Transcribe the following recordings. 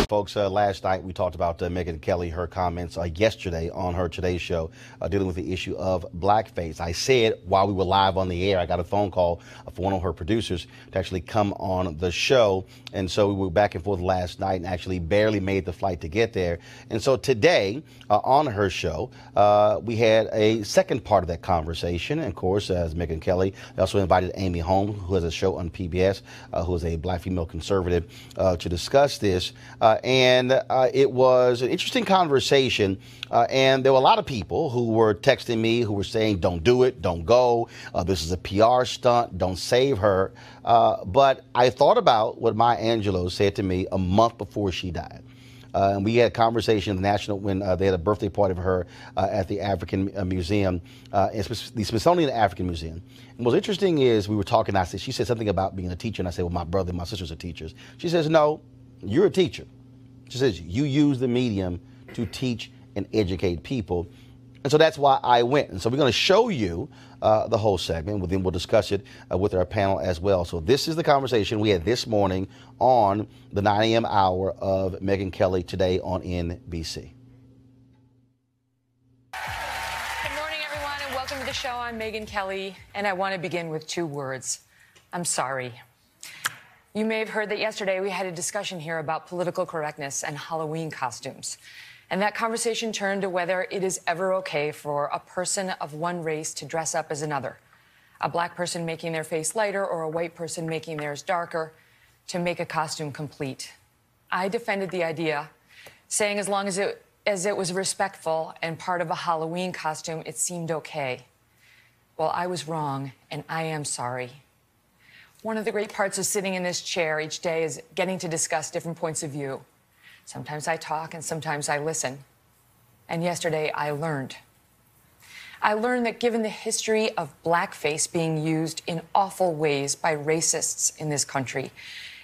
Folks, last night we talked about Megyn Kelly, her comments yesterday on her Today Show dealing with the issue of blackface. I said while we were live on the air, I got a phone call from one of her producers to actually come on the show. And so we were back and forth last night and actually barely made the flight to get there. And so today on her show, we had a second part of that conversation. And of course, as Megyn Kelly, they also invited Amy Holmes, who has a show on PBS, who is a black female conservative, to discuss this. And it was an interesting conversation. And there were a lot of people who were texting me who were saying, don't do it, don't go. This is a PR stunt. Don't save her. But I thought about what Maya Angelou said to me a month before she died. And we had a conversation in the national when they had a birthday party for her at the African Museum, the Smithsonian African Museum. And what's interesting is we were talking. She said something about being a teacher, and I said, well, my brother and my sisters are teachers. She says, no, you're a teacher. She says, you use the medium to teach and educate people. And so that's why I went. And so we're going to show you the whole segment. Then we'll discuss it with our panel as well. So this is the conversation we had this morning on the 9 a.m. hour of Megyn Kelly today on NBC. Good morning, everyone, and welcome to the show. I'm Megyn Kelly, and I want to begin with two words. I'm sorry. You may have heard that yesterday we had a discussion here about political correctness and Halloween costumes. And that conversation turned to whether it is ever okay for a person of one race to dress up as another. A black person making their face lighter or a white person making theirs darker to make a costume complete. I defended the idea, saying as long as it was respectful and part of a Halloween costume, it seemed okay. Well, I was wrong, and I am sorry. One of the great parts of sitting in this chair each day is getting to discuss different points of view. Sometimes I talk and sometimes I listen. And yesterday I learned. I learned that given the history of blackface being used in awful ways by racists in this country,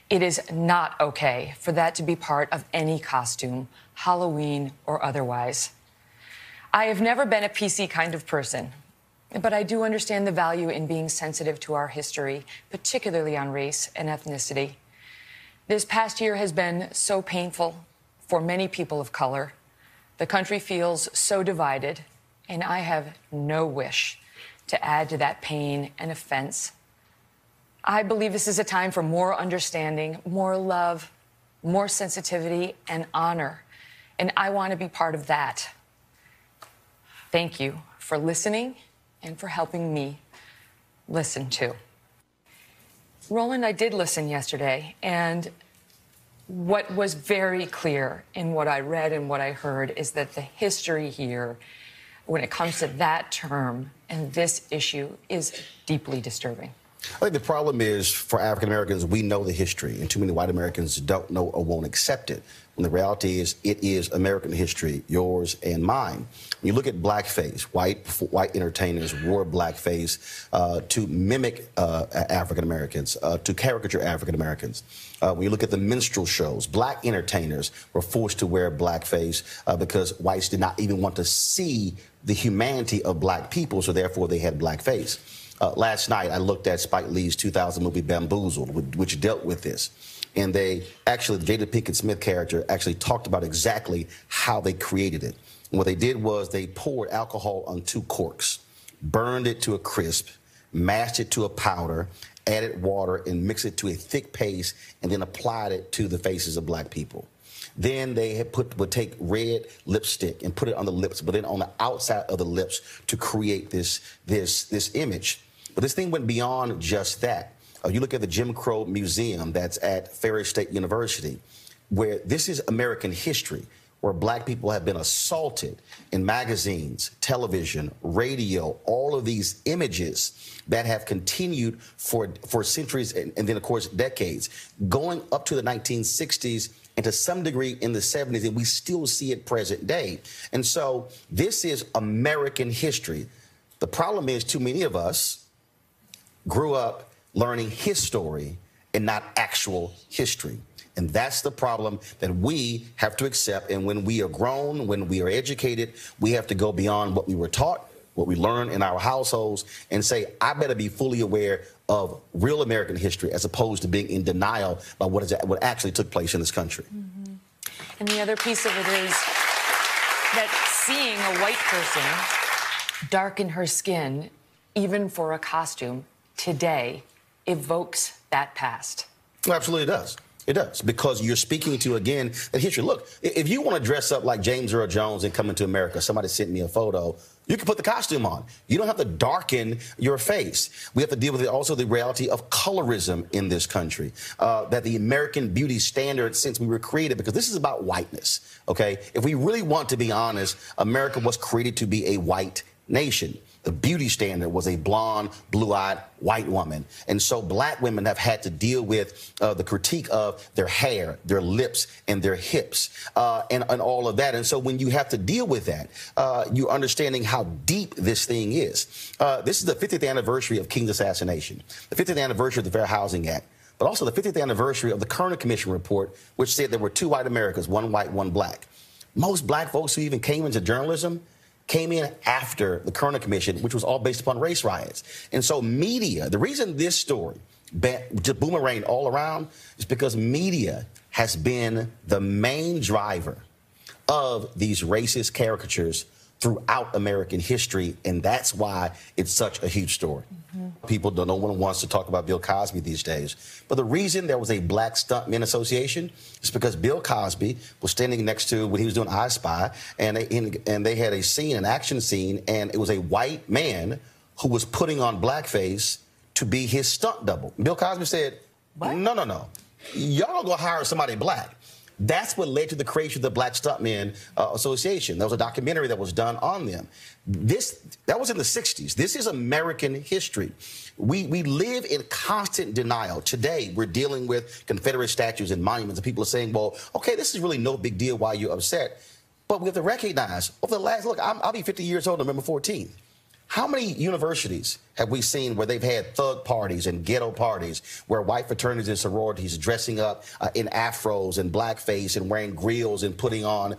it is not okay for that to be part of any costume, Halloween or otherwise. I have never been a PC kind of person, but I do understand the value in being sensitive to our history, particularly on race and ethnicity. This past year has been so painful for many people of color. The country feels so divided, and I have no wish to add to that pain and offense. I believe this is a time for more understanding, more love, more sensitivity, and honor, and I want to be part of that. Thank you for listening and for helping me listen too. Roland, I did listen yesterday, and what was very clear in what I read and what I heard is that the history here, when it comes to that term and this issue, is deeply disturbing. I think the problem is, for African Americans, we know the history, and too many white Americans don't know or won't accept it. When the reality is, it is American history, yours and mine. When you look at blackface, white entertainers wore blackface to mimic African Americans, to caricature African Americans. When you look at the minstrel shows, black entertainers were forced to wear blackface because whites did not even want to see the humanity of black people, so therefore they had blackface. Last night, I looked at Spike Lee's 2000 movie Bamboozled, which dealt with this. And they actually, the Jada Pinkett Smith character actually talked about exactly how they created it. And what they did was they poured alcohol on 2 corks, burned it to a crisp, mashed it to a powder, added water, and mixed it to a thick paste, and then applied it to the faces of black people. Then they would take red lipstick and put it on the lips, but then on the outside of the lips to create this image. But this thing went beyond just that. You look at the Jim Crow Museum that's at Ferry State University, where this is American history, where black people have been assaulted in magazines, television, radio, all of these images that have continued for centuries and then, of course, decades, going up to the 1960s and to some degree in the 70s, and we still see it present day. And so this is American history. The problem is too many of us grew up learning his story and not actual history. And that's the problem that we have to accept. And when we are grown, when we are educated, we have to go beyond what we were taught, what we learn in our households, and say, I better be fully aware of real American history as opposed to being in denial about what actually took place in this country. Mm-hmm. And the other piece of it is that seeing a white person darken her skin, even for a costume, today evokes that past. It absolutely does. It does, because you're speaking to, again, the history. Look, if you want to dress up like James Earl Jones and come into America, somebody sent me a photo, you can put the costume on. You don't have to darken your face. We have to deal with also the reality of colorism in this country, that the American beauty standard since we were created, because this is about whiteness, okay? If we really want to be honest, America was created to be a white nation. The beauty standard was a blonde, blue-eyed white woman. And so black women have had to deal with the critique of their hair, their lips, and their hips, and all of that. And so when you have to deal with that, you're understanding how deep this thing is. This is the 50th anniversary of King's assassination, the 50th anniversary of the Fair Housing Act, but also the 50th anniversary of the Kerner Commission report, which said there were 2 white Americas, 1 white, 1 black. Most black folks who even came into journalism came in after the Kerner Commission, which was all based upon race riots. And so media, the reason this story just boomeranged all around is because media has been the main driver of these racist caricatures throughout American history, and that's why it's such a huge story. Mm-hmm. People no one wants to talk about Bill Cosby these days, but the reason there was a Black Stuntmen Association is because Bill Cosby was standing next to, when he was doing I Spy, and they had a scene, an action scene, and it was a white man who was putting on blackface to be his stunt double. Bill Cosby said, what? No. Y'all don't go hire somebody black. That's what led to the creation of the Black Stuntmen Association. There was a documentary that was done on them. That was in the 60s. This is American history. We live in constant denial. Today, we're dealing with Confederate statues and monuments, and people are saying, well, okay, this is really no big deal why you're upset. But we have to recognize, over the last, look, I'll be 50 years old on November 14th. How many universities have we seen where they've had thug parties and ghetto parties where white fraternities and sororities dressing up in afros and blackface and wearing grills and putting on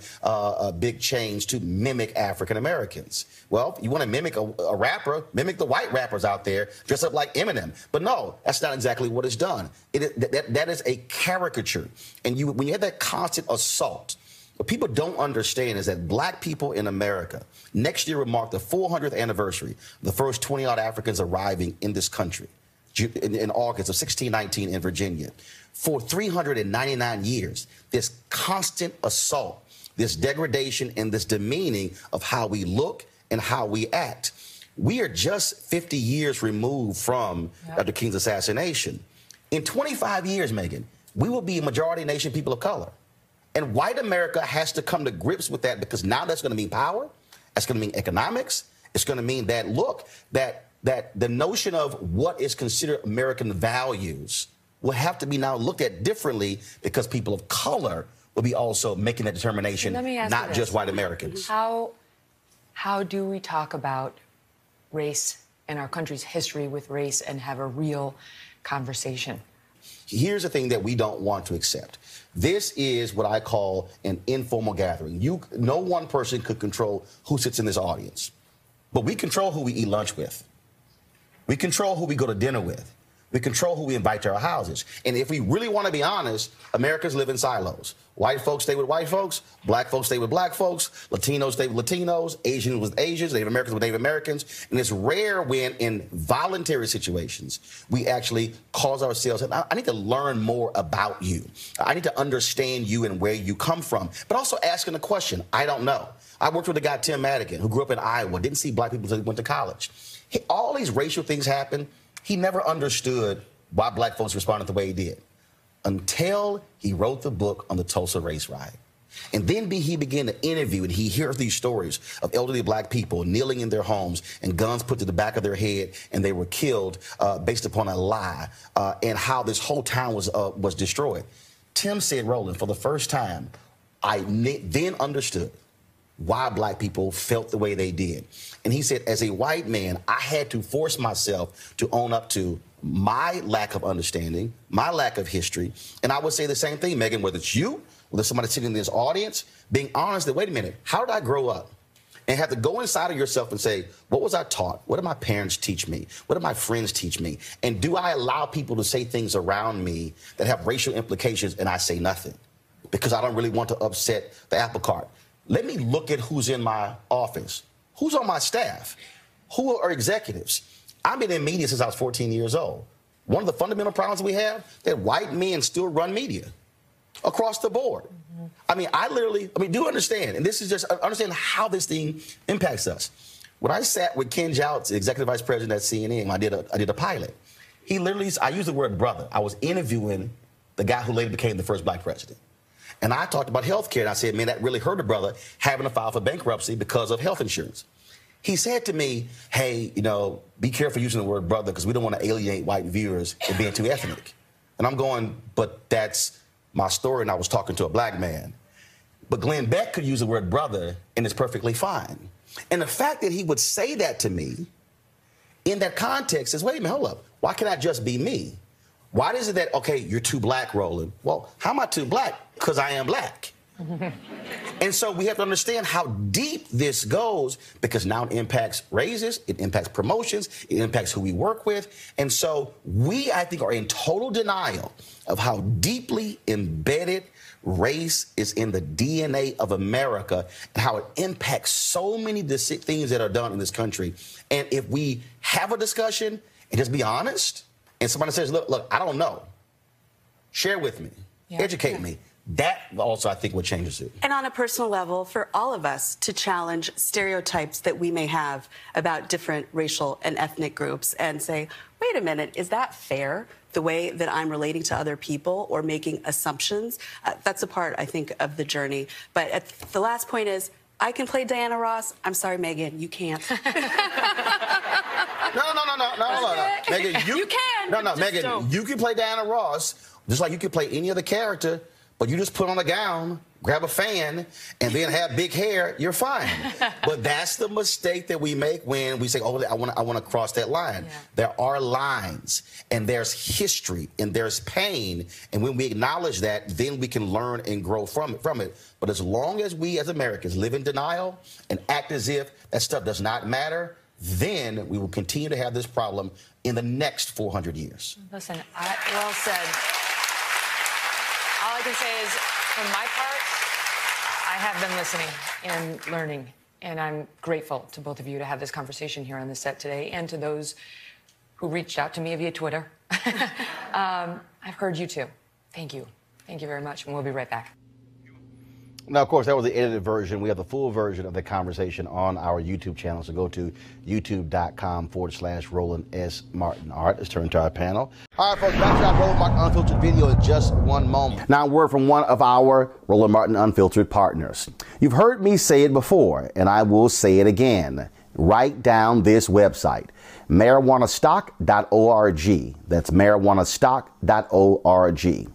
big chains to mimic African Americans? Well, you want to mimic a rapper, mimic the white rappers out there, dress up like Eminem. But no, that's not exactly what is done. That is a caricature. And when you have that constant assault, what people don't understand is that black people in America, next year will mark the 400th anniversary of the first 20-odd Africans arriving in this country in August of 1619 in Virginia. For 399 years, this constant assault, this degradation, and this demeaning of how we look and how we act. We are just 50 years removed from Dr. King's assassination. In 25 years, Megan, we will be a majority nation people of color. And white America has to come to grips with that, because now that's going to mean power. That's going to mean economics. It's going to mean that, look, that the notion of what is considered American values will have to be now looked at differently, because people of color will be also making that determination, not just white Americans. How do we talk about race and our country's history with race and have a real conversation? Here's the thing that we don't want to accept. This is what I call an informal gathering. No one person could control who sits in this audience, but we control who we eat lunch with. We control who we go to dinner with. We control who we invite to our houses. And if we really want to be honest, Americans live in silos. White folks stay with white folks. Black folks stay with black folks. Latinos stay with Latinos. Asians with Asians. Native Americans with Native Americans. And it's rare when, in voluntary situations, we actually cause ourselves, and I need to learn more about you. I need to understand you and where you come from. But also asking the question, I don't know. I worked with a guy, Tim Madigan, who grew up in Iowa, didn't see black people until he went to college. All these racial things happen. He never understood why black folks responded the way he did until he wrote the book on the Tulsa race riot. And then he began to interview, and he hears these stories of elderly black people kneeling in their homes and guns put to the back of their head, and they were killed based upon a lie, and how this whole town was destroyed. Tim said, Roland, for the first time, I then understood why black people felt the way they did. And he said, as a white man, I had to force myself to own up to my lack of understanding, my lack of history. And I would say the same thing, Megan, whether it's you, whether somebody sitting in this audience, being honest that, wait a minute, how did I grow up? And have to go inside of yourself and say, what was I taught? What did my parents teach me? What did my friends teach me? And do I allow people to say things around me that have racial implications and I say nothing? Because I don't really want to upset the apple cart. Let me look at who's in my office, who's on my staff, who are executives. I've been in media since I was 14 years old. One of the fundamental problems we have, that white men still run media across the board. Mm-hmm. I mean, do understand, and this is just understand how this thing impacts us. When I sat with Ken Jouts, executive vice president at CNN, I did a pilot. I used the word brother. I was interviewing the guy who later became the first black president. And I talked about health care, and I said, man, that really hurt a brother having to file for bankruptcy because of health insurance. He said to me, hey, be careful using the word brother, because we don't want to alienate white viewers and being too ethnic. And I'm going, but that's my story, and I was talking to a black man. But Glenn Beck could use the word brother, and it's perfectly fine. And the fact that he would say that to me in that context is, wait a minute, hold up. Why can't I just be me? Why is it that, okay, you're too black, Roland? Well, how am I too black? Because I am black. And so we have to understand how deep this goes, because now it impacts raises, it impacts promotions, it impacts who we work with. And so we, I think, are in total denial of how deeply embedded race is in the DNA of America and how it impacts so many things that are done in this country. And if we have a discussion and just be honest, and somebody says, look, I don't know, share with me, educate me. That also, I think, what changes it. And on a personal level, for all of us to challenge stereotypes that we may have about different racial and ethnic groups and say, wait a minute, is that fair, the way that I'm relating to other people or making assumptions? That's a part, I think, of the journey. But the last point is, I can play Diana Ross. I'm sorry, Megan, you can't. No. Megan, you can. No, Megan, don't. You can play Diana Ross just like you can play any other character, but you just put on a gown, grab a fan, and then have big hair, you're fine. But that's the mistake that we make when we say, oh, I want to cross that line. Yeah. There are lines, and there's history, and there's pain, and when we acknowledge that, then we can learn and grow from it. But as long as we as Americans live in denial and act as if that stuff does not matter, then we will continue to have this problem in the next 400 years. Listen, well said. All I can say is, for my part, I have been listening and learning, and I'm grateful to both of you to have this conversation here on the set today, and to those who reached out to me via Twitter. I've heard you too. Thank you. Thank you very much, and we'll be right back. Now, of course, that was the edited version. We have the full version of the conversation on our YouTube channel. So go to youtube.com/Roland S. Martin Art. Let's turn to our panel. All right, folks, back to our Roland Martin Unfiltered video in just one moment. Now, a word from one of our Roland Martin Unfiltered partners. You've heard me say it before, and I will say it again. Write down this website, marijuanastock.org. That's marijuanastock.org.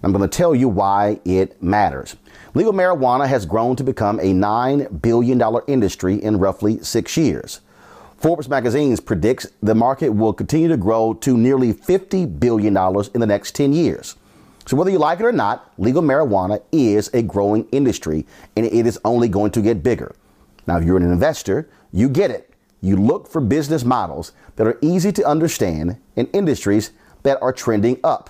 I'm going to tell you why it matters. Legal marijuana has grown to become a $9 billion industry in roughly 6 years. Forbes magazine predicts the market will continue to grow to nearly $50 billion in the next 10 years. So whether you like it or not, legal marijuana is a growing industry, and it is only going to get bigger. Now, if you're an investor, you get it. You look for business models that are easy to understand in industries that are trending up.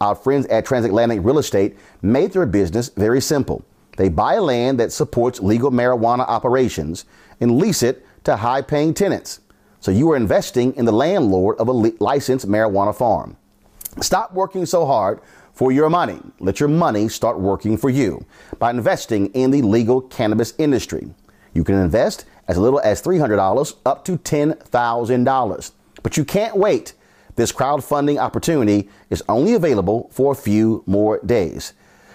Our friends at Transatlantic Real Estate made their business very simple. They buy land that supports legal marijuana operations and lease it to high-paying tenants. So you are investing in the landlord of a licensed marijuana farm. Stop working so hard for your money. Let your money start working for you by investing in the legal cannabis industry. You can invest as little as $300 up to $10,000. But you can't wait. This crowdfunding opportunity is only available for a few more days.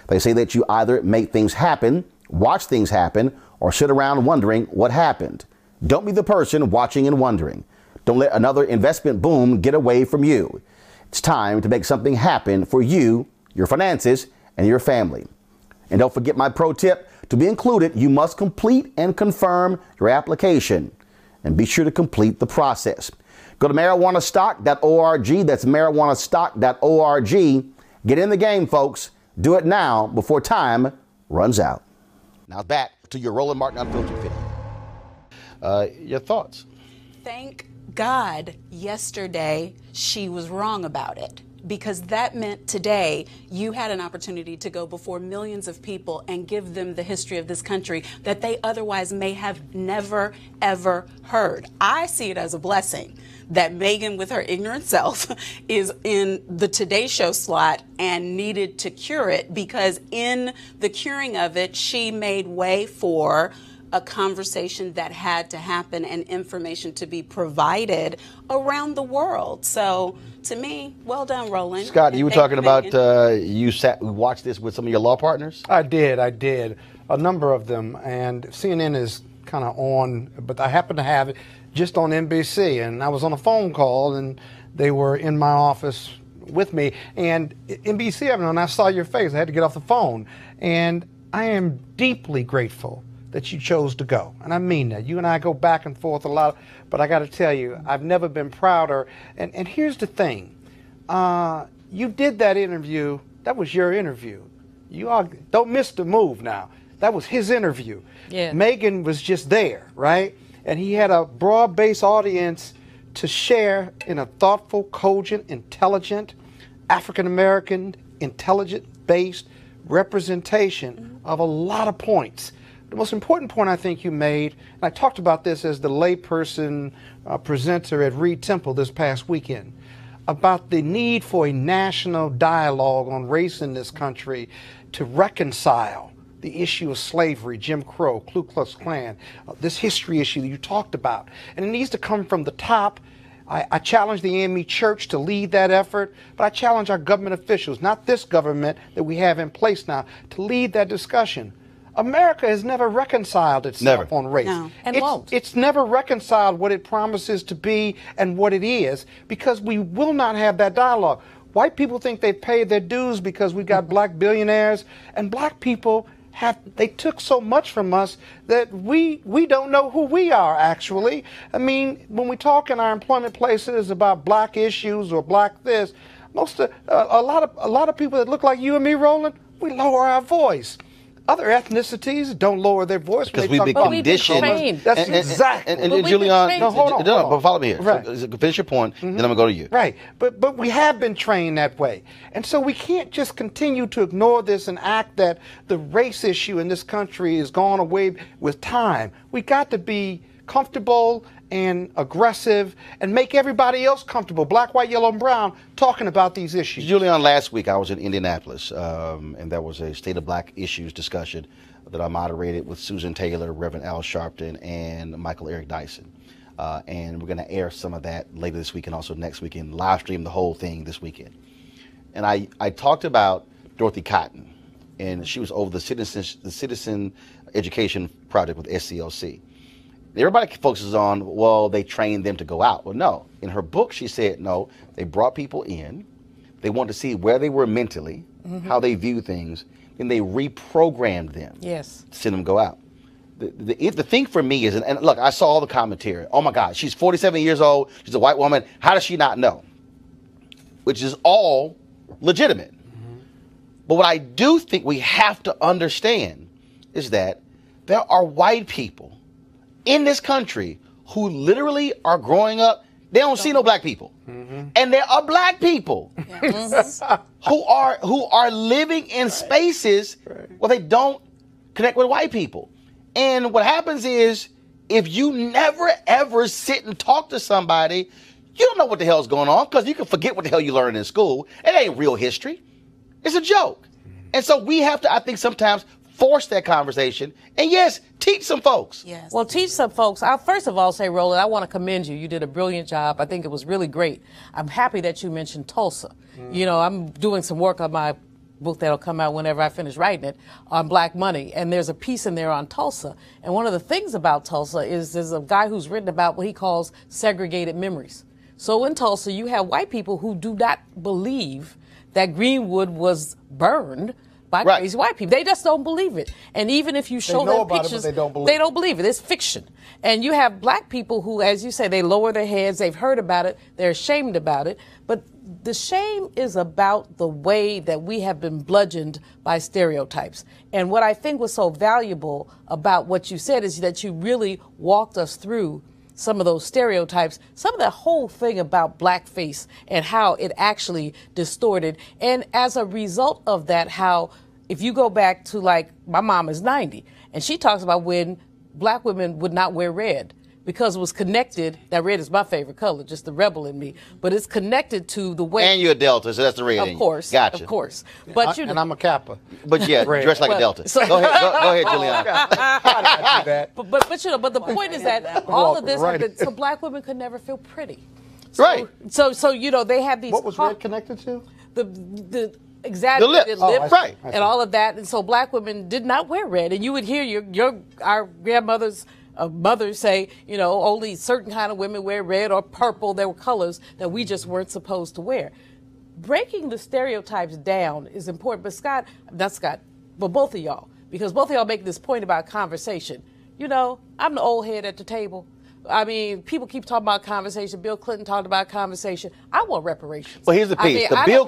They say that you either make things happen, watch things happen, or sit around wondering what happened. Don't be the person watching and wondering. Don't let another investment boom get away from you. It's time to make something happen for you, your finances, and your family. And don't forget my pro tip. To be included, you must complete and confirm your application. And be sure to complete the process. Go to marijuanastock.org. That's marijuanastock.org. Get in the game, folks. Do it now before time runs out. Now back to your Roland Martin Unfiltered video. Your thoughts? Thank God yesterday she was wrong about it, because that meant today you had an opportunity to go before millions of people and give them the history of this country that they otherwise may have never, ever heard. I see it as a blessing that Megan, with her ignorant self, is in the Today Show slot and needed to cure it, because in the curing of it, she made way for a conversation that had to happen and information to be provided around the world. So to me, well done, Roland. Scott, you were talking about you watched this with some of your law partners? I did. A number of them. And CNN is kind of on, but I happen to have it just on NBC. And I was on a phone call, and they were in my office with me. And NBC, and I saw your face. I had to get off the phone. And I am deeply grateful that you chose to go. And I mean that. You and I go back and forth a lot, but I got to tell you, I've never been prouder. And here's the thing. You did that interview. That was your interview. You all don't miss the move now. That was his interview. Yeah. Megan was just there, right? And he had a broad-based audience to share in a thoughtful, cogent, intelligent, African-American, intelligent-based representation of a lot of points. The most important point I think you made, and I talked about this as the layperson presenter at Reed Temple this past weekend, about the need for a national dialogue on race in this country to reconcile the issue of slavery, Jim Crow, Ku Klux Klan, this history issue that you talked about. And it needs to come from the top. I challenge the AME Church to lead that effort, but I challenge our government officials, not this government that we have in place now, to lead that discussion. America has never reconciled itself on race. No, and won't. It's never reconciled what it promises to be and what it is, because we will not have that dialogue. White people think they've paid their dues because we've got black billionaires, and black people they took so much from us that we don't know who we are, actually. I mean, when we talk in our employment places about black issues or black this, a lot of people that look like you and me, Roland, we lower our voice. Other ethnicities don't lower their voice because we've been conditioned. That's exactly. And Julian, no, hold on. But follow me here. Right. So, finish your point, then I'm gonna go to you. Right, but we have been trained that way, and so we can't just continue to ignore this and act that the race issue in this country is gone away with time. We got to be comfortable and aggressive and make everybody else comfortable, black, white, yellow, and brown, talking about these issues. Julian, last week I was in Indianapolis, and there was a State of Black Issues discussion that I moderated with Susan Taylor, Reverend Al Sharpton, and Michael Eric Dyson. And we're going to air some of that later this week and also next weekend, live stream the whole thing this weekend. And I talked about Dorothy Cotton, and she was over the Citizen Education Project with SCLC. Everybody focuses on, well, they trained them to go out. Well, no. In her book, she said, no, they brought people in. They wanted to see where they were mentally, how they view things, and they reprogrammed them. Yes. To send them go out. The thing for me is, and look, I saw all the commentary. Oh, my God, she's 47 years old. She's a white woman. How does she not know? Which is all legitimate. But what I do think we have to understand is that there are white people in this country who literally are growing up, they don't see no black people. And there are black people who are living in spaces where they don't connect with white people. And what happens is, if you never ever sit and talk to somebody, you don't know what the hell's going on, because you can forget what the hell you learned in school. It ain't real history. It's a joke. And so we have to, I think, sometimes force that conversation, and yes, teach some folks. Yes. Well, teach some folks. I'll first of all say, Roland, I want to commend you. You did a brilliant job. I think it was really great. I'm happy that you mentioned Tulsa. You know, I'm doing some work on my book that'll come out whenever I finish writing it on Black Money, and there's a piece in there on Tulsa. And one of the things about Tulsa is there's a guy who's written about what he calls segregated memories. So in Tulsa, you have white people who do not believe that Greenwood was burned by crazy white people. They just don't believe it. And even if you show them pictures, they don't believe it. It's fiction. And you have black people who, as you say, they lower their heads, they've heard about it, they're ashamed about it. But the shame is about the way that we have been bludgeoned by stereotypes. And what I think was so valuable about what you said is that you really walked us through some of those stereotypes, some of that whole thing about blackface and how it actually distorted. And as a result of that, how if you go back to, like, my mom is 90, and she talks about when black women would not wear red because it was connected. That red is my favorite color, just the rebel in me. But it's connected to the way. And you're a Delta, so that's the red in you. Of course. Gotcha. Of course. But and I'm a Kappa. But yeah, dressed like a Delta. So, go ahead, Julian. But you know, but the point is that all of this, so black women could never feel pretty. So, Right. So you know, they have these. What was red connected to? The exaggerated The lip. lip, Right. and all of that, and so black women did not wear red, and you would hear our grandmothers. Mothers say, you know, only certain kind of women wear red or purple. There were colors that we just weren't supposed to wear. Breaking the stereotypes down is important. But both of y'all, because both of y'all make this point about conversation. You know, I'm the old head at the table. I mean, people keep talking about conversation. Bill Clinton talked about conversation. I want reparations. Well, here's the piece. But here's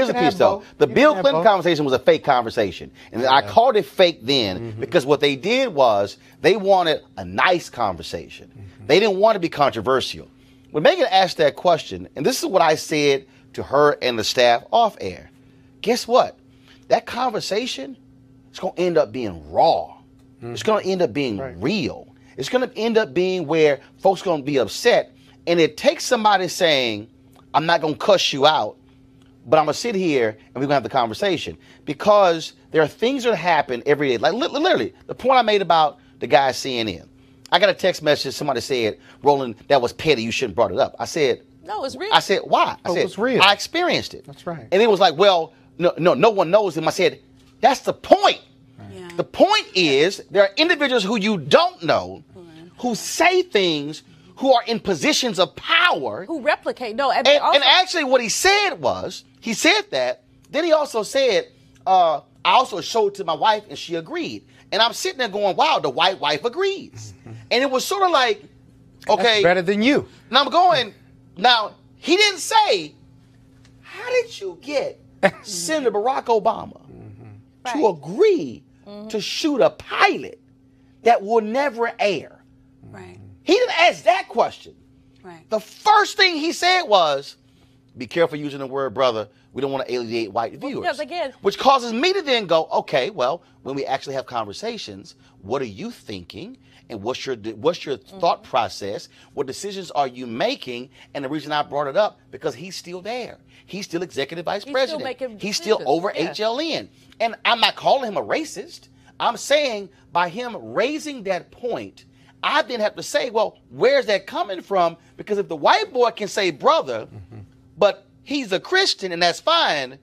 the piece, though. The Bill Clinton conversation was a fake conversation. And I called it fake then because what they did was they wanted a nice conversation. They didn't want to be controversial. When Megan asked that question, and this is what I said to her and the staff off air, guess what? That conversation is going to end up being raw. It's going to end up being real. It's going to end up being where folks are going to be upset. And it takes somebody saying, I'm not going to cuss you out, but I'm going to sit here and we're going to have the conversation. Because there are things that happen every day. Like literally, the point I made about the guy at CNN. I got a text message. Somebody said, Roland, that was petty. You shouldn't have brought it up. I said, no, it's real. I said, why? I said, it's real. I experienced it. That's right. And it was like, well, no one knows him. I said, that's the point. Yeah. The point is there are individuals who you don't know who say things, who are in positions of power. Who replicate. No, and actually what he said was, he said that, then he also said, I also showed it to my wife and she agreed. And I'm sitting there going, wow, the white wife agrees. And it was sort of like, okay. That's better than you. And I'm going, now, he didn't say, how did you get Senator Barack Obama to agree to shoot a pilot that will never air? Right. He didn't ask that question. Right. The first thing he said was, be careful using the word brother. We don't want to alienate white viewers. yes, again. Which causes me to then go, okay, well, when we actually have conversations, what are you thinking? And what's your thought process? What decisions are you making? And the reason I brought it up, because he's still there. He's still executive vice president. He's still over HLN. And I'm not calling him a racist. I'm saying by him raising that point, I then have to say, well, where's that coming from? Because if the white boy can say brother, but he's a Christian and that's fine,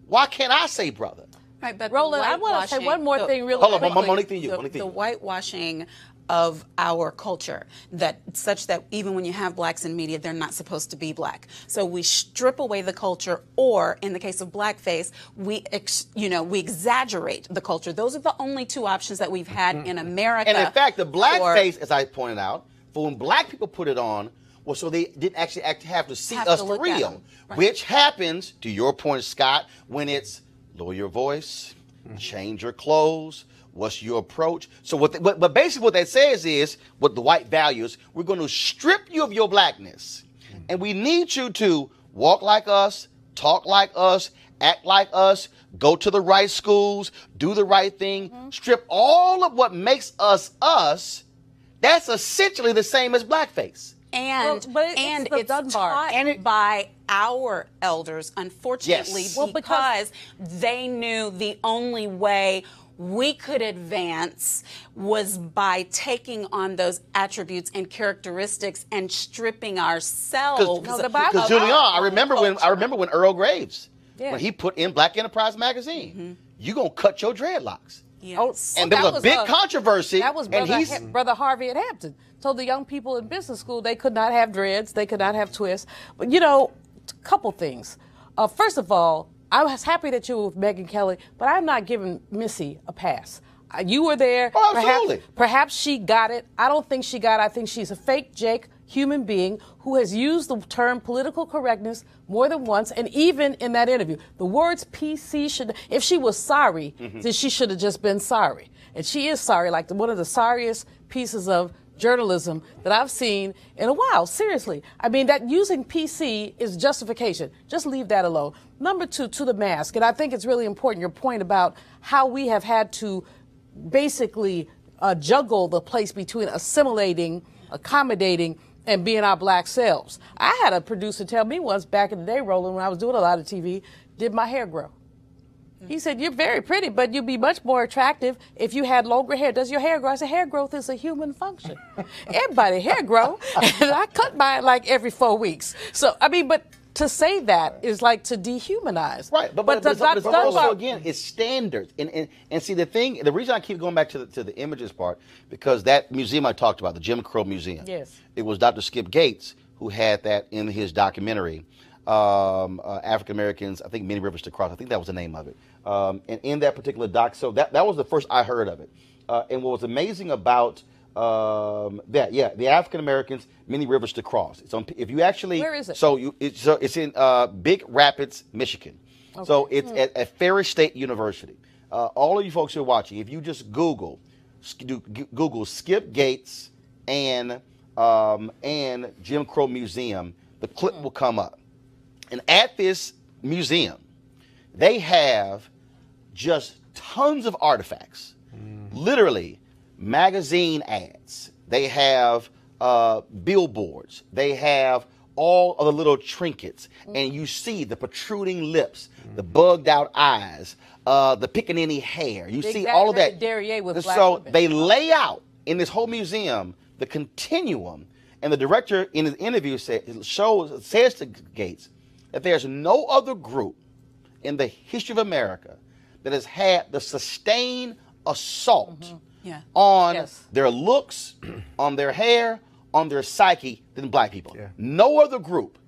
why can't I say brother? Right, but Roland, I want to say one more thing really hold quickly. on, Monique, you. The whitewashing of our culture, that such that even when you have blacks in media, they're not supposed to be black. So we strip away the culture, or in the case of blackface, we exaggerate the culture. Those are the only two options that we've had in America. And in fact, the blackface, as I pointed out, for when black people put it on, well, so they didn't actually have to see us for real, right. Which happens, to your point, Scott, when it's lower your voice, change your clothes. What's your approach? So but basically what that says is, what the white values, we're going to strip you of your blackness. And we need you to walk like us, talk like us, act like us, go to the right schools, do the right thing, strip all of what makes us us. That's essentially the same as blackface. And it's taught by our elders, unfortunately, Yes. because they knew the only way we could advance was by taking on those attributes and characteristics and stripping ourselves. Because Julian, I remember when Earl Graves, when he put in Black Enterprise magazine, you gonna cut your dreadlocks. Yes. And there was a big controversy. That was Brother Harvey at Hampton. Told the young people in business school they could not have dreads, they could not have twists. But, a couple things. First of all, I was happy that you were with Megyn Kelly, but I'm not giving Missy a pass. You were there. Oh, absolutely. Perhaps she got it. I don't think she got it. I think she's a fake Jake human being who has used the term political correctness more than once, and even in that interview. The words PC if she was sorry, then she should have just been sorry. And she is sorry, like one of the sorriest pieces of journalism that I've seen in a while. Seriously. I mean, that using PC is justification. Just leave that alone. Number two, to the mask. And I think it's really important, your point about how we have had to basically juggle the place between assimilating, accommodating, and being our black selves. I had a producer tell me once back in the day, Roland, when I was doing a lot of TV, did my hair grow? He said, you're very pretty, but you'd be much more attractive if you had longer hair. Does your hair grow? I said, hair growth is a human function. Everybody hair grow, and I cut mine like every 4 weeks. So, I mean, but to say that is like to dehumanize. Right, but it's also, again, it's standards. And see, the reason I keep going back to the images part, because that museum I talked about, the Jim Crow Museum, yes, it was Dr. Skip Gates who had that in his documentary, African Americans, I think Many Rivers to Cross. I think that was the name of it. And in that particular doc, so that was the first I heard of it. And what was amazing about the African Americans, Many Rivers to Cross. It's on, if you actually, where is it? It's in Big Rapids, Michigan. Okay. So it's at Ferris State University. All of you folks who are watching, if you just Google Skip Gates and Jim Crow Museum, the clip will come up. And at this museum, they have just tons of artifacts, literally magazine ads. They have billboards. They have all of the little trinkets. And you see the protruding lips, the bugged out eyes, the pickaninny hair. You see all of that. So they lay out in this whole museum the continuum. And the director in his interview says to Gates that there's no other group in the history of America that has had the sustained assault on their looks, on their hair, on their psyche than black people. Yeah. No other group.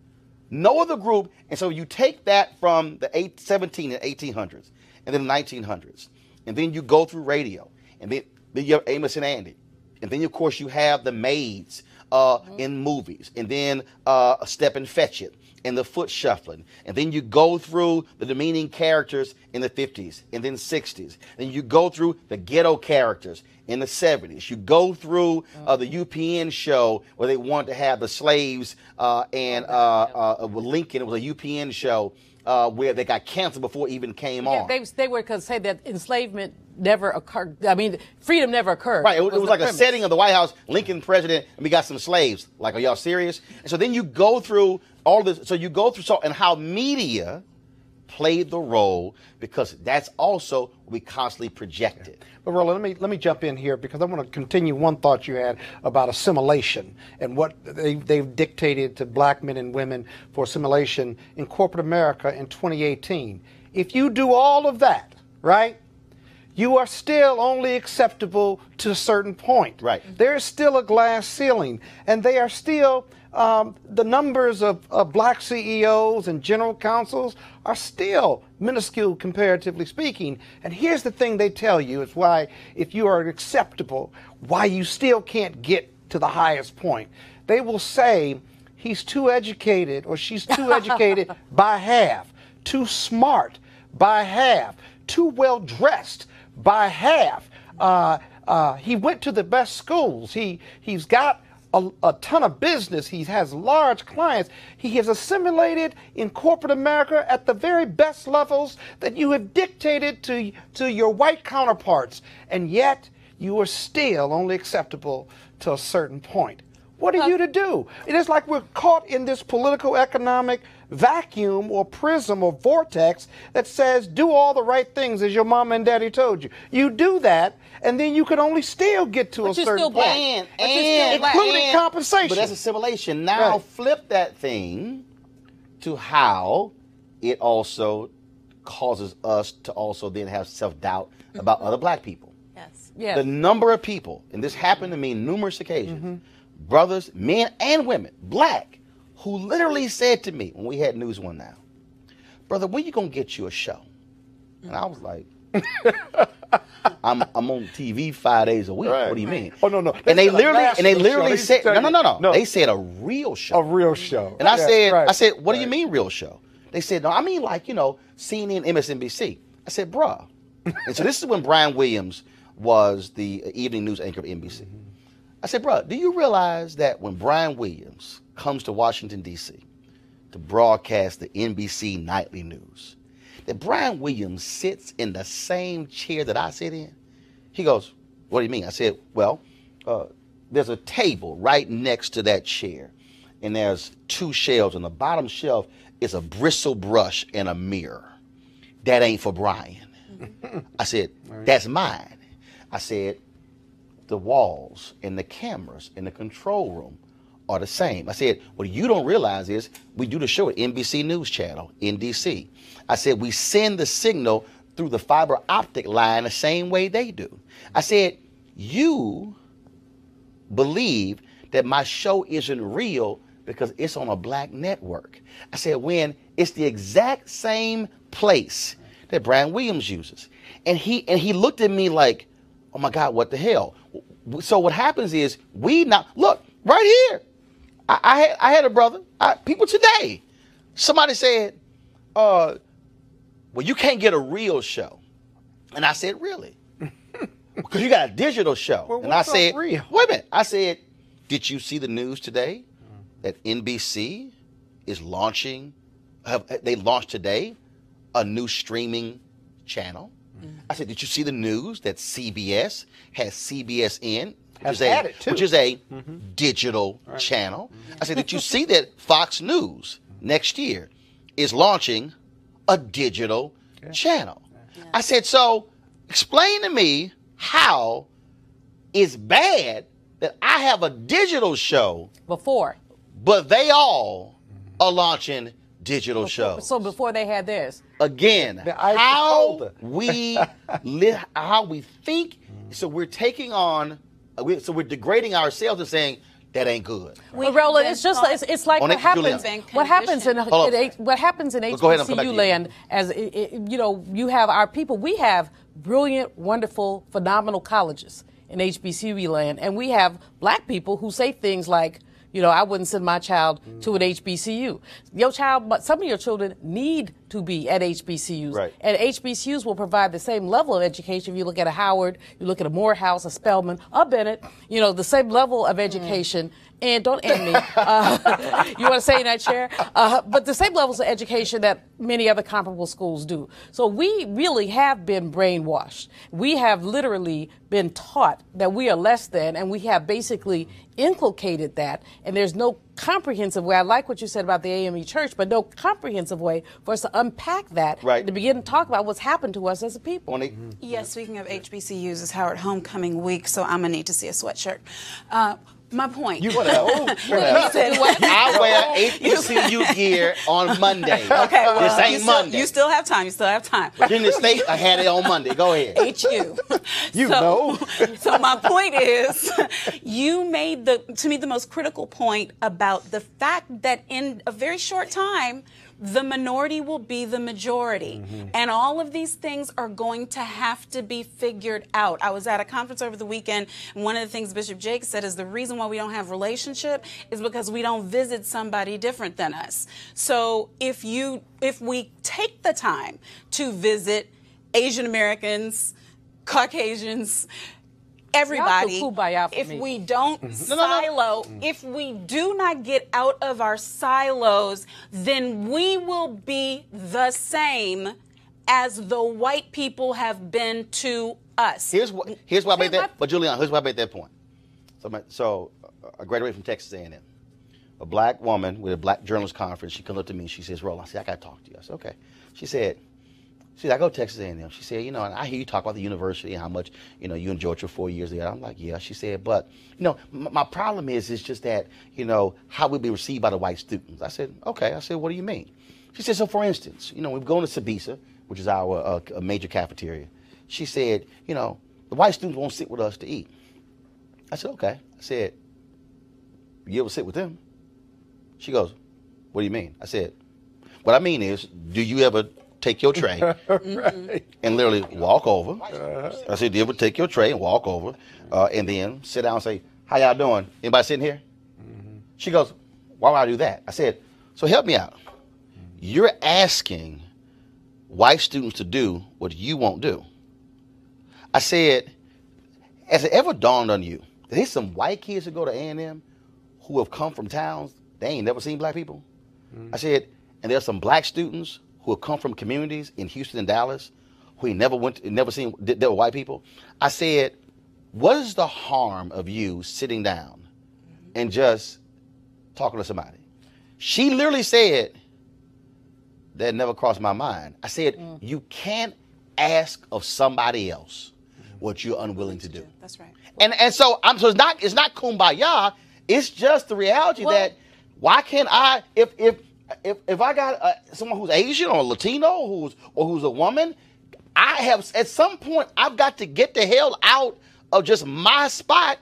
And so you take that from the 17 and 1800s and then the 1900s, and then you go through radio, and then you have Amos and Andy. And then, of course, you have the maids in movies, and then Step and Fetch It, and the foot shuffling, and then you go through the demeaning characters in the 50s and then 60s, then you go through the ghetto characters in the 70s, you go through the UPN show where they wanted to have the slaves and Lincoln. It was a UPN show where they got canceled before it even came on. They were going to say that enslavement never occurred. I mean, freedom never occurred. Right, it was like a setting of the White House, Lincoln president, and we got some slaves. Like, are y'all serious? And so then you go through all this. So you go through and how media played the role, because that's also what we constantly projected. But Roland, let me jump in here, because I want to continue one thought you had about assimilation and what they've dictated to black men and women for assimilation in corporate America in 2018. If you do all of that, right, you are still only acceptable to a certain point. Right. There is still a glass ceiling, and they are still the numbers of black CEOs and general counsels are still minuscule, comparatively speaking. And here's the thing they tell you is why, if you are acceptable, why you still can't get to the highest point. They will say he's too educated or she's too educated by half, too smart by half, too well dressed by half. He went to the best schools. He's got a ton of business. He has large clients. He has assimilated in corporate America at the very best levels that you have dictated to your white counterparts. And yet you are still only acceptable to a certain point. What are you to do? It is like we're caught in this political economic vacuum or prism or vortex that says do all the right things as your mom and daddy told you. You do that, and then you can only still get to a certain point, including compensation. But that's assimilation. Now flip that thing to how it also causes us to also then have self-doubt about other black people. Yes. The number of people, and this happened to me numerous occasions, brothers, men and women, black, who literally said to me when we had News One Now, brother, when you gonna get you a show? And I was like, I'm on TV 5 days a week. What do you mean? Oh no. And they literally said no. They said a real show. A real show. And I said, what do you mean real show? They said, no, I mean like, CNN, MSNBC. I said, bruh. And so this is when Brian Williams was the evening news anchor of NBC. I said, bruh, do you realize that when Brian Williams comes to Washington, D.C. to broadcast the NBC nightly news, that Brian Williams sits in the same chair that I sit in? He goes, what do you mean? I said, well, there's a table right next to that chair, and there's 2 shelves. On the bottom shelf is a bristle brush and a mirror. That ain't for Brian. I said, that's mine. I said, the walls and the cameras in the control room are the same. I said, what you don't realize is we do the show at NBC News Channel in DC. I said, we send the signal through the fiber optic line the same way they do. I said, you believe that my show isn't real because it's on a black network. I said, when it's the exact same place that Brian Williams uses. And he looked at me like, oh my God, what the hell? So what happens is look, right here. I had a brother, people today, somebody said, well, you can't get a real show. And I said, really? Because you got a digital show. Well, and I said, real? wait a minute. I said, did you see the news today that NBC is launching, they launched today a new streaming channel? I said, did you see the news that CBS has CBSN, which is a digital channel? I said, did you see that Fox News next year is launching a digital channel? I said, so explain to me how it's bad that I have a digital show but they all are launching digital shows. So before they had theirs. Again, how we think. So we're taking on. So we're degrading ourselves and saying that ain't good. Well, Roland, it's just it's like what happens in HBCU land. As you have our people. We have brilliant, wonderful, phenomenal colleges in HBCU land. And we have black people who say things like, you know, I wouldn't send my child to an HBCU. Your child, but some of your children need to be at HBCUs. Right. And HBCUs will provide the same level of education. If you look at a Howard, you look at a Morehouse, a Spelman, a Bennett, you know, the same level of education. And don't end me. You want to say in that chair? But the same levels of education that many other comparable schools do. So we really have been brainwashed. We have literally been taught that we are less than, and we have basically inculcated that. And there's no comprehensive way. I like what you said about the AME Church, but no comprehensive way for us to unpack that and to begin to talk about what's happened to us as a people. Yes, speaking of HBCUs, it's Howard Homecoming Week, so I'm going to need to see a sweatshirt. My point. You I wear HBCU gear on Monday. Okay, well, this ain't Monday. You still have time. You still have time. Virginia State, I had it on Monday. Go ahead. HU. So my point is, you made to me the most critical point about the fact that in a very short time, the minority will be the majority. And all of these things are going to have to be figured out. I was at a conference over the weekend, and one of the things Bishop Jake said is the reason why we don't have relationship is because we don't visit somebody different than us. So if we take the time to visit Asian Americans, Caucasians, everybody, if we don't silo, if we do not get out of our silos, then we will be the same as the white people have been to us. Here's why I made that. But Julian, here's why I made that point. So I graduated from Texas A&M. A black woman with a black journalist conference. She comes up to me and she says, "Roland," I said, "I got to talk to you." I said, "Okay." She said, "I go to Texas A&M." She said, "You know, and I hear you talk about the university and how much, you know, you enjoyed your 4 years there." I'm like, "Yeah." She said, "But, you know, my problem is just that, you know, how we be received by the white students." I said, "Okay." I said, "What do you mean?" She said, "So for instance, you know, we've gone to Sabisa, which is our a major cafeteria." She said, "You know, the white students won't sit with us to eat." I said, "Okay." I said, "You ever sit with them?" She goes, "What do you mean?" I said, "What I mean is, do you ever take your tray and literally walk over?" I said, "Do you ever take your tray and walk over and then sit down and say, 'How y'all doing? Anybody sitting here?'" She goes, "Why would I do that?" I said, "So help me out. You're asking white students to do what you won't do." I said, "Has it ever dawned on you that there's some white kids who go to A&M who have come from towns they ain't never seen black people?" I said, "And there's some black students who have come from communities in Houston and Dallas who ain't never seen there were white people." I said, "What is the harm of you sitting down and just talking to somebody?" She literally said, "That never crossed my mind." I said, "You can't ask of somebody else what you're unwilling to do." That's right. And so it's not kumbaya. It's just the reality that why can't I if I got someone who's Asian or Latino who's a woman, I have at some point I've got to get the hell out of just my spot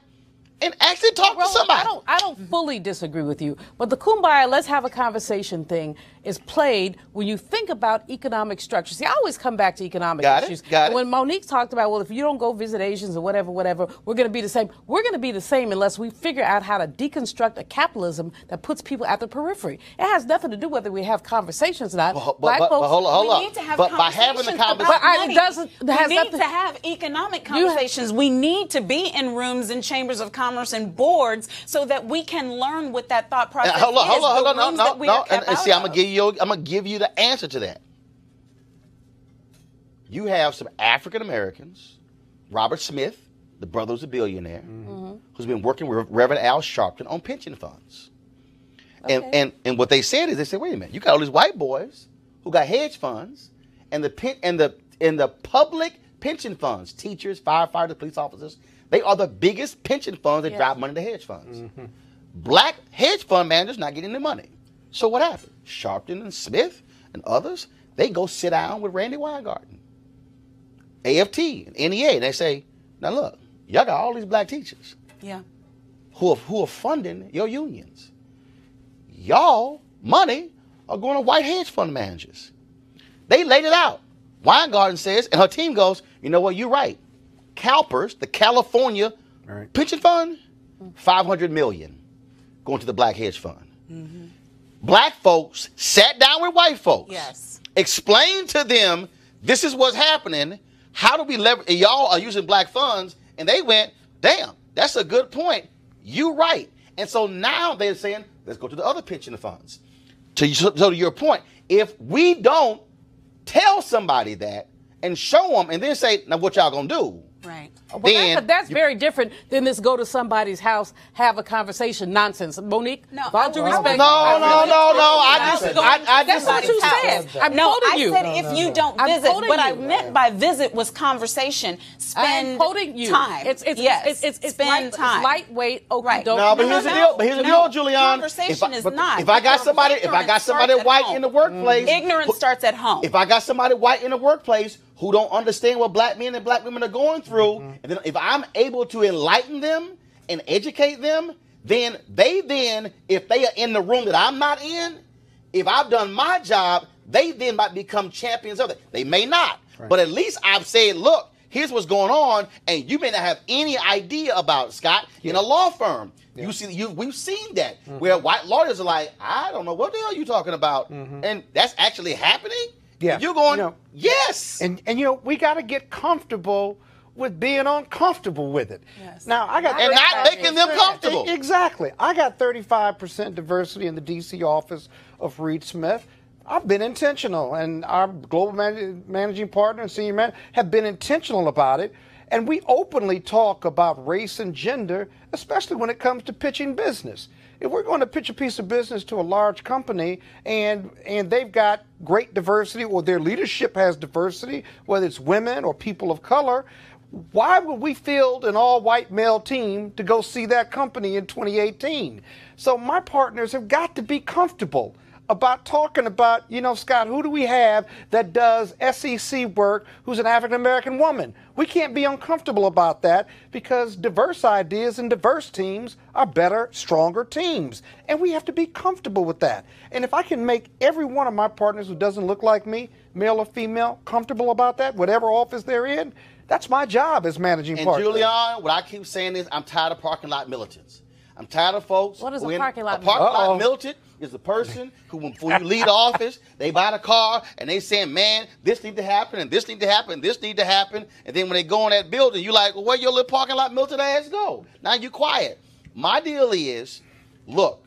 and actually talk to somebody. I don't fully disagree with you, but the kumbaya, let's have a conversation thing is played when you think about economic structure. See, I always come back to economic issues. Got it. When Monique talked about, well, if you don't go visit Asians or whatever, we're going to be the same. We're going to be the same unless we figure out how to deconstruct a capitalism that puts people at the periphery. It has nothing to do whether we have conversations or not. Black folks, hold on. We need to have by having the conversation, we need to have economic conversations. We need to be in rooms and chambers of commerce and boards so that we can learn what that thought process is. Hold on, no. And see, I'm gonna give you the answer to that. You have some African Americans, Robert Smith, the brother who's a billionaire, who's been working with Reverend Al Sharpton on pension funds. Okay. And what they said is, they said, wait a minute, you got all these white boys who got hedge funds, and the public pension funds, teachers, firefighters, police officers, they are the biggest pension funds that drive money to hedge funds. Black hedge fund managers not getting the money. So what happened? Sharpton and Smith and others, they go sit down with Randy Weingarten, AFT, and NEA, and they say, now look, y'all got all these black teachers who are funding your unions. Y'all money are going to white hedge fund managers. They laid it out. Weingarten says, and her team goes, you know what, you're right. CalPERS, the California Right. Pension fund, $500 million going to the black hedge fund. Black folks sat down with white folks. Yes. Explained to them, this is what's happening. How do we leverage? Y'all are using black funds. And they went, damn, that's a good point. You right. And so now they're saying, let's go to the other pension funds. So to your point, if we don't tell somebody that and show them and then say, now what y'all gonna do? Right. Well, that's very different than this go to somebody's house, have a conversation nonsense. Monique, No, all due I- respect. No. That's what you said. I'm quoting you. I said if you don't I'm visit. quoting What I you. meant by visit was conversation. Spend I'm quoting you. time. It's spend time. It's lightweight. Right. No, but here's the deal. But here's the deal, Julian. Conversation is not. If I got somebody white in the workplace, Ignorance starts at home. if I got somebody white in the workplace who don't understand what black men and black women are going through, and then if I'm able to enlighten them and educate them, then if they are in the room that I'm not in, if I've done my job, they then might become champions of it. They may not, but at least I've said, look, here's what's going on, and you may not have any idea about it, Scott, in a law firm. We've seen that where white lawyers are like, I don't know what the hell you're talking about, and that's actually happening. Yeah. And you're going, yes. And we got to get comfortable with being uncomfortable with it. Yes. Now I got And not making them comfortable. Exactly. I got 35% diversity in the D.C. office of Reed Smith. I've been intentional, and our global managing partner and senior manager have been intentional about it. And we openly talk about race and gender, especially when it comes to pitching business. If we're going to pitch a piece of business to a large company and they've got great diversity or their leadership has diversity, whether it's women or people of color, why would we field an all-white male team to go see that company in 2018? So my partners have got to be comfortable about talking about, Scott, who do we have that does SEC work who's an African-American woman? We can't be uncomfortable about that because diverse ideas and diverse teams are better, stronger teams. And we have to be comfortable with that. And if I can make every one of my partners who doesn't look like me, male or female, comfortable about that, whatever office they're in, that's my job as managing partner. And Julian, what I keep saying is I'm tired of parking lot militants. I'm tired of folks. What is a who parking lot A parking lot militant is the person who, when you leave the office, they buy the car and they saying, man, this need to happen and this need to happen and this need to happen. And then when they go in that building, you like, well, where your little parking lot militant ass go? Now you quiet. My deal is, look,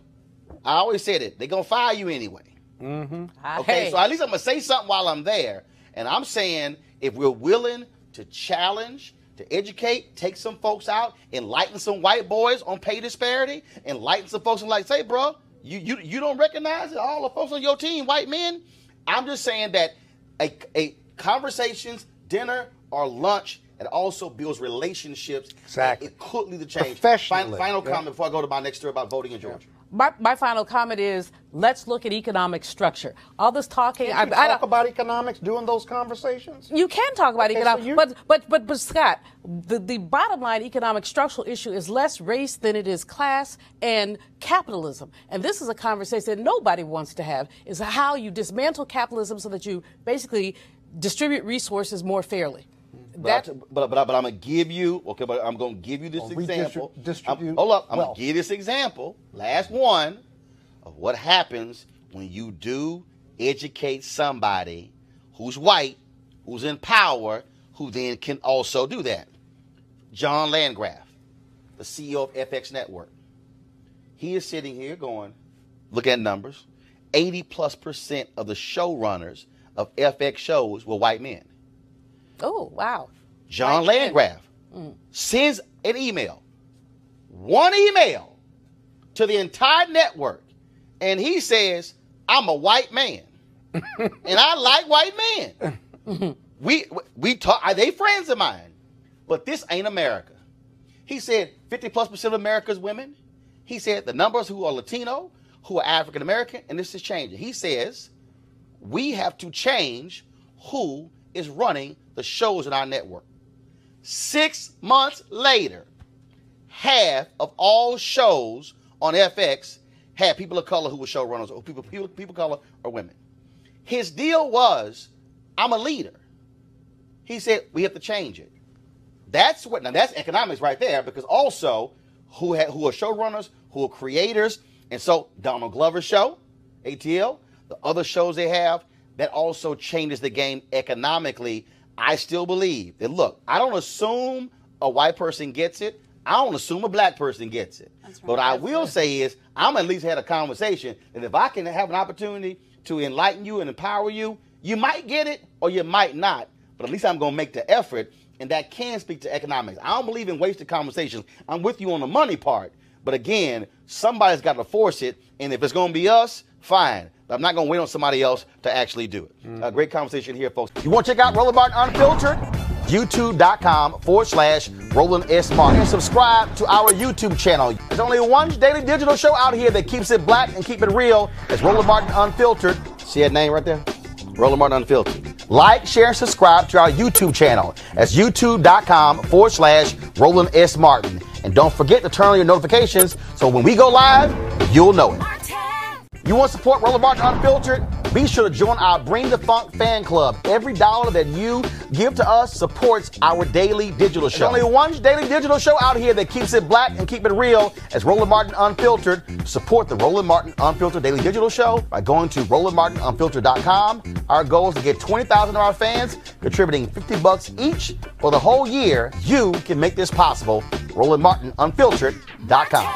I always said it. They're going to fire you anyway. Okay, so at least I'm going to say something while I'm there. And I'm saying if we're willing to challenge, to educate, take some folks out, enlighten some white boys on pay disparity, enlighten some folks and like, say, bro, you don't recognize it? All the folks on your team, white men? I'm just saying that a conversations, dinner, or lunch, it also builds relationships. Exactly. It could lead to change. Professionally. Final comment before I go to my next story about voting in Georgia. My final comment is let's look at economic structure. All this talking. Can you talk about economics during those conversations? You can talk about economics, so but Scott, the bottom line economic structural issue is less race than it is class and capitalism. And this is a conversation that nobody wants to have, is how you dismantle capitalism so that you basically distribute resources more fairly. But I'm gonna give you But I'm gonna give you this example. Hold up, I'm gonna give this example. Last one of what happens when you do educate somebody who's white, who's in power, who then can also do that. John Landgraf, the CEO of FX Network, he is sitting here going, look at numbers. 80+% of the showrunners of FX shows were white men. Oh, wow. John Landgraf sends an email, one email, to the entire network, and he says, I'm a white man, and I like white men. We talk, they friends of mine, but this ain't America. He said 50+% of America's women. He said the numbers who are Latino, who are African American, and this is changing. He says we have to change who is running the shows in our network. 6 months later, half of all shows on FX had people of color who were showrunners, or people of color or women. His deal was, I'm a leader. He said, we have to change it. That's economics right there, because also who are showrunners, who are creators, and so Donald Glover's show, ATL, the other shows they have, that also changes the game economically. I still believe that, look, I don't assume a white person gets it. I don't assume a black person gets it. That's right. But I will say is, I'm at least had a conversation that if I can have an opportunity to enlighten you and empower you, you might get it or you might not. But at least I'm going to make the effort, and that can speak to economics. I don't believe in wasted conversations. I'm with you on the money part. But again, somebody's got to force it. And if it's going to be us, fine. But I'm not going to wait on somebody else to actually do it. Great conversation here, folks. You want to check out Roland Martin Unfiltered? YouTube.com/Roland S. Martin. And subscribe to our YouTube channel. There's only one daily digital show out here that keeps it black and keep it real. It's Roland Martin Unfiltered. See that name right there? Roland Martin Unfiltered. Like, share, and subscribe to our YouTube channel. That's youtube.com/Roland S. Martin. And don't forget to turn on your notifications so when we go live, you'll know it. You want to support Roland Martin Unfiltered? Be sure to join our Bring the Funk fan club. Every dollar that you give to us supports our daily digital show. There's only one daily digital show out here that keeps it black and keep it real. As Roland Martin Unfiltered. Support the Roland Martin Unfiltered daily digital show by going to RolandMartinUnfiltered.com. Our goal is to get 20,000 of our fans contributing $50 each for the whole year. You can make this possible. RolandMartinUnfiltered.com.